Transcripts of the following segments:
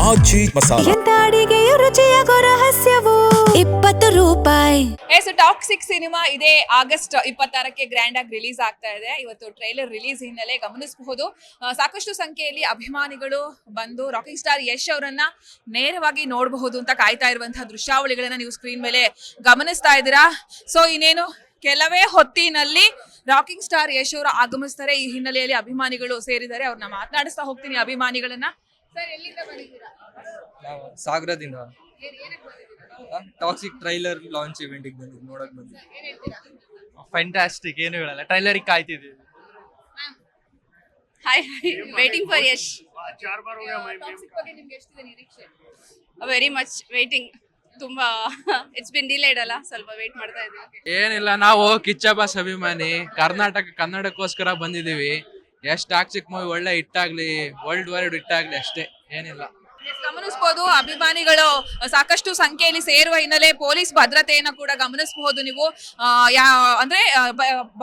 ಆಚಿ ಮಸಾಲ. ಎಂತ ಅಡಿಗೆಯ ರುಚಿಯಾಗೋ ರಹಸ್ಯವು 20 ರೂಪಾಯಿ. Toxic cinema ಇದೇ ಆಗಸ್ಟ್ 26ಕ್ಕೆ ಗ್ರ್ಯಾಂಡ್ ಆಗಿ ರಿಲೀಸ್ ಆಗ್ತಾ ಇದೆ. ಇವತ್ತು ಟ್ರೈಲರ್ ರಿಲೀಸ್ ಹಿನ್ನೆಲೆ ಗಮನಿಸಬಹುದು ಸಾಕಷ್ಟು ಸಂಖ್ಯೆಯಲ್ಲಿ ಅಭಿಮಾನಿಗಳು ಬಂದು ರಾಕಿಂಗ್ ಸ್ಟಾರ್ ಯಶ್ ಅವರನ್ನ ನೇರವಾಗಿ ನೋಡಬಹುದು ಅಂತ ಕಾಯ್ತಾ ಇರುವಂತಹ ದೃಶ್ಯಾವಳಿಗಳನ್ನ ನೀವು ಸ್ಕ್ರೀನ್ ಮೇಲೆ ಗಮನಿಸ್ತಾ ಇದ್ದೀರಾ. ಸೊ ಇನ್ನೇನು ಕೆಲವೇ ಹೊತ್ತಿನಲ್ಲಿ ರಾಕಿಂಗ್ ಸ್ಟಾರ್ ಯಶ್ ಅವರು ಆಗಮಿಸ್ತಾರೆ. ಈ ಹಿನ್ನೆಲೆಯಲ್ಲಿ ಅಭಿಮಾನಿಗಳು ಸೇರಿದ್ದಾರೆ. ಅವ್ರನ್ನ ಮಾತನಾಡಿಸ್ತಾ ಹೋಗ್ತೀನಿ ಅಭಿಮಾನಿಗಳನ್ನ. ಸರ್, ಎಲ್ಲಿಂದ ಬಂದಿದ್ದೀರಾ? ಸಾಗರದಿಂದ. ಟಾಕ್ಸಿಕ್ ಟ್ರೈಲರ್ ಲಾಂಚ್ ಇವೆಂಟ್ ನೋಡಕ್ ಬಂದಿದ್ದೀವಿ. ಫ್ಯಾಂಟಾಸ್ಟಿಕ್, ಏನು ಹೇಳಲ್ಲ, ಟ್ರೈಲರ್ ಕಾಯ್ತಿದ್ದೀವಿ. Hi, waiting for Yash. Toxic ಬಗ್ಗೆ ನಿಮ್ಗೆ ಎಷ್ಟಿದೆ ನಿರೀಕ್ಷೆ? Very much waiting. ತುಂಬಾ ಇಟ್ಸ್ ಬಿನ್ ಡಿಲೇಡ್ ಅಲ್ಲ, ಸ್ವಲ್ಪ ವೇಟ್ ಮಾಡ್ತಾ ಇದ್ದೀವಿ. ಏನಿಲ್ಲ, ನಾವು ಕಿಚ್ಚ ಬಾಸ್ ಅಭಿಮಾನಿ, ಕನ್ನಡಕ್ಕೋಸ್ಕರ ಬಂದಿದೀವಿ. ಎಷ್ಟು ಟಾಕ್ಸಿಕ್ ಮೂವಿ ಒಳ್ಳೆ ಹಿಟ್ ಆಗ್ಲಿ, ವರ್ಲ್ಡ್ ವೈಡ್ ಹಿಟ್ ಆಗ್ಲಿ, ಅಷ್ಟೇ, ಏನಿಲ್ಲ. ಗಮನಿಸಬಹುದು ಅಭಿಮಾನಿಗಳು ಸಾಕಷ್ಟು ಸಂಖ್ಯೆಯಲ್ಲಿ ಸೇರುವ ಹಿನ್ನೆಲೆ ಪೊಲೀಸ್ ಭದ್ರತೆಯನ್ನ ಕೂಡ ಗಮನಿಸಬಹುದು ನೀವು. ಅಂದ್ರೆ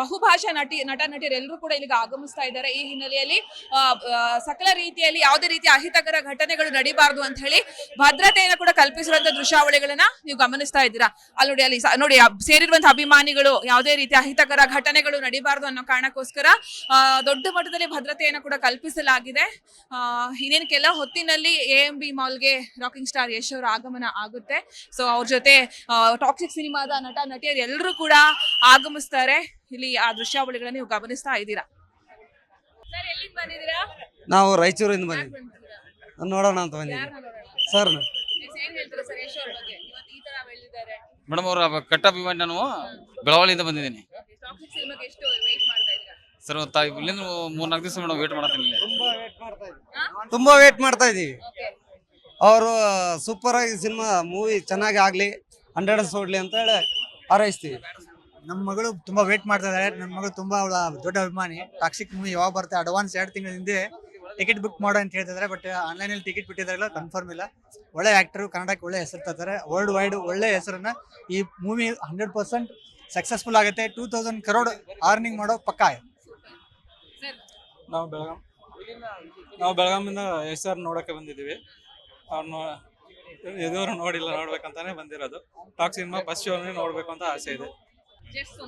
ಬಹುಭಾಷಾ ನಟ ನಟಿಯರೆಲ್ಲರೂ ಕೂಡ ಇಲ್ಲಿಗೆ ಆಗಮಿಸ್ತಾ ಇದ್ದಾರೆ. ಈ ಹಿನ್ನೆಲೆಯಲ್ಲಿ ಸಕಲ ರೀತಿಯಲ್ಲಿ ಯಾವುದೇ ರೀತಿಯ ಅಹಿತಕರ ಘಟನೆಗಳು ನಡೀಬಾರದು ಅಂತ ಹೇಳಿ ಭದ್ರತೆಯನ್ನ ಕೂಡ ಕಲ್ಪಿಸಿರುವಂತಹ ದೃಶ್ಯಾವಳಿಗಳನ್ನ ನೀವು ಗಮನಿಸ್ತಾ ಇದ್ದೀರಾ. ಅಲ್ಲಿ ನೋಡಿ ಸೇರಿರುವಂತಹ ಅಭಿಮಾನಿಗಳು ಯಾವುದೇ ರೀತಿಯ ಅಹಿತಕರ ಘಟನೆಗಳು ನಡೀಬಾರದು ಅನ್ನೋ ಕಾರಣಕ್ಕೋಸ್ಕರ ದೊಡ್ಡ ಮಟ್ಟದಲ್ಲಿ ಭದ್ರತೆಯನ್ನ ಕೂಡ ಕಲ್ಪಿಸಲಾಗಿದೆ. ಇನ್ನೇನು ಕೆಲ ಹೊತ್ತಿನಲ್ಲಿ AMB ಮಾಲ್ಗೆ ರಾಕಿಂಗ್ ಸ್ಟಾರ್ ಯಶ್ ಅವರ ಆಗಮನ ಆಗುತ್ತೆ. ಸೊ ಅವ್ರ ಜೊತೆ ಟಾಕ್ಸಿಕ್ ಸಿನಿಮಾದ ನಟ ನಟಿಯರು ಎಲ್ಲರೂ ಕೂಡ ಆಗಮಿಸ್ತಾರೆ. ಇಲ್ಲಿ ಆ ದೃಶ್ಯಾವಳಿಗಳನ್ನ ನೀವು ಗಮನಿಸ್ತಾ ಇದ್ದೀರಾ. ಸರ್, ಎಲ್ಲಿಂದ ಬಂದಿದ್ದೀರಾ? ನಾವು ರಾಯಚೂರಿಂದ ಬಂದಿದ್ದೀವಿ. ನೋಡೋಣ ಅಂತ ಬಂದಿದ್ದೀವಿ ಸರ್. ಏನ್ ಹೇಳ್ತೀರಾ ಸರ್ ಯಶ್ ಅವ್ರ ಬಗ್ಗೆ? ಇವತ್ತು ಈ ತರ ಬೆಳೆದಿದ್ದಾರೆ ಮೇಡಮ್. ಅವರ ಕಟ್ಟ ಅಭಿಮಾನಿ, ನಾನು ಬೆಳವಲಿಯಿಂದ ಬಂದಿದ್ದೀನಿ. ಟಾಕ್ಸಿಕ್ ಸಿನಿಮಾಗೆ ಎಷ್ಟು ವೇಟ್ ಮಾಡ್ತಾ ಇದ್ದೀರಾ ಸರ್? ಇಲ್ಲಿಂದ 3-4 ದಿವಸ ಮೇಡಮ್ ವೇಟ್ ಮಾಡತ್ತೀನಿ. ತುಂಬಾ ವೇಟ್ ಮಾಡ್ತಾ ಇದೀವಿ. ಅವರು ಸೂಪರ್ ಆಗಿ ಸಿನಿಮಾ ಮೂವಿ ಚೆನ್ನಾಗಿ ಆಗ್ಲಿ, 100 ಸೋಡ್ಲಿ ಅಂತ ಹೇಳಿ ಹಾರೈಸ್ತೀವಿ. ನಮ್ಮ ಮಗಳು ತುಂಬಾ ವೇಟ್ ಮಾಡ್ತಾ ಇದ್ದಾರೆ. ನನ್ನ ಮಗಳು ತುಂಬಾ ಅವಳ ದೊಡ್ಡ ಅಭಿಮಾನಿ. ಟಾಕ್ಸಿಕ್ ಮೂವಿ ಯಾವಾಗ ಬರುತ್ತೆ, ಅಡ್ವಾನ್ಸ್ 2 ತಿಂಗಳ ಹಿಂದೆ ಟಿಕೆಟ್ ಬುಕ್ ಮಾಡೋ ಅಂತ ಹೇಳ್ತಿದ್ದಾರೆ. ಬಟ್ ಆನ್ಲೈನಲ್ಲಿ ಟಿಕೆಟ್ ಬಿಟ್ಟಿದಾರಲ್ಲ, ಕನ್ಫರ್ಮ್ ಇಲ್ಲ. ಒಳ್ಳೆ ಆಕ್ಟರ್, ಕನ್ನಡಕ್ಕೆ ಒಳ್ಳೆ ಹೆಸರು ತರ್ತಾರೆ. ವರ್ಲ್ಡ್ ವೈಡ್ ಒಳ್ಳೆ ಹೆಸರನ್ನ ಈ ಮೂವಿ 100% ಸಕ್ಸಸ್ಫುಲ್ ಆಗುತ್ತೆ. 2000 crore ಅರ್ನಿಂಗ್ ಮಾಡೋ ಪಕ್ಕ. ನಾವು ಬೆಳಗಾಮಿಂದ ಯಶ್ ಸರ್ ನೋಡಕ್ಕೆ ಬಂದಿದ್ದೀವಿ. ಅವ್ರನ್ನ ಎದುರು ನೋಡ್ಬೇಕಂತಾನೆ ಬಂದಿರೋದು. ಟಾಕ್ಸಿಕ್ ಸಿನಿಮಾ ಫಸ್ಟ್ ಶೋ ನೋಡ್ಬೇಕು ಅಂತ ಆಸೆ ಇದೆ.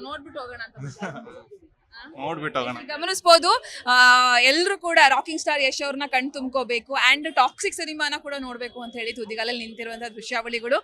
ನೋಡ್ಬಿಟ್ಟು ಹೋಗೋಣ ಅಂತ ನೋಡ್ಬಿಟ್ಟು ಹೋಗೋಣ. ಗಮನಿಸಬಹುದು ಎಲ್ಲರೂ ಕೂಡ ರಾಕಿಂಗ್ ಸ್ಟಾರ್ ಯಶ್ ಅವ್ರನ್ನ ಕಣ್ ತುಂಬ್ಕೋಬೇಕು ಅಂಡ್ ಟಾಕ್ಸಿಕ್ ಸಿನಿಮಾನ ಕೂಡ ನೋಡ್ಬೇಕು ಅಂತ ಹೇಳಿ ತುದಿಗಾಲಲ್ಲಿ ನಿಂತಿರುವಂತಹ ದೃಶ್ಯಾವಳಿಗಳು.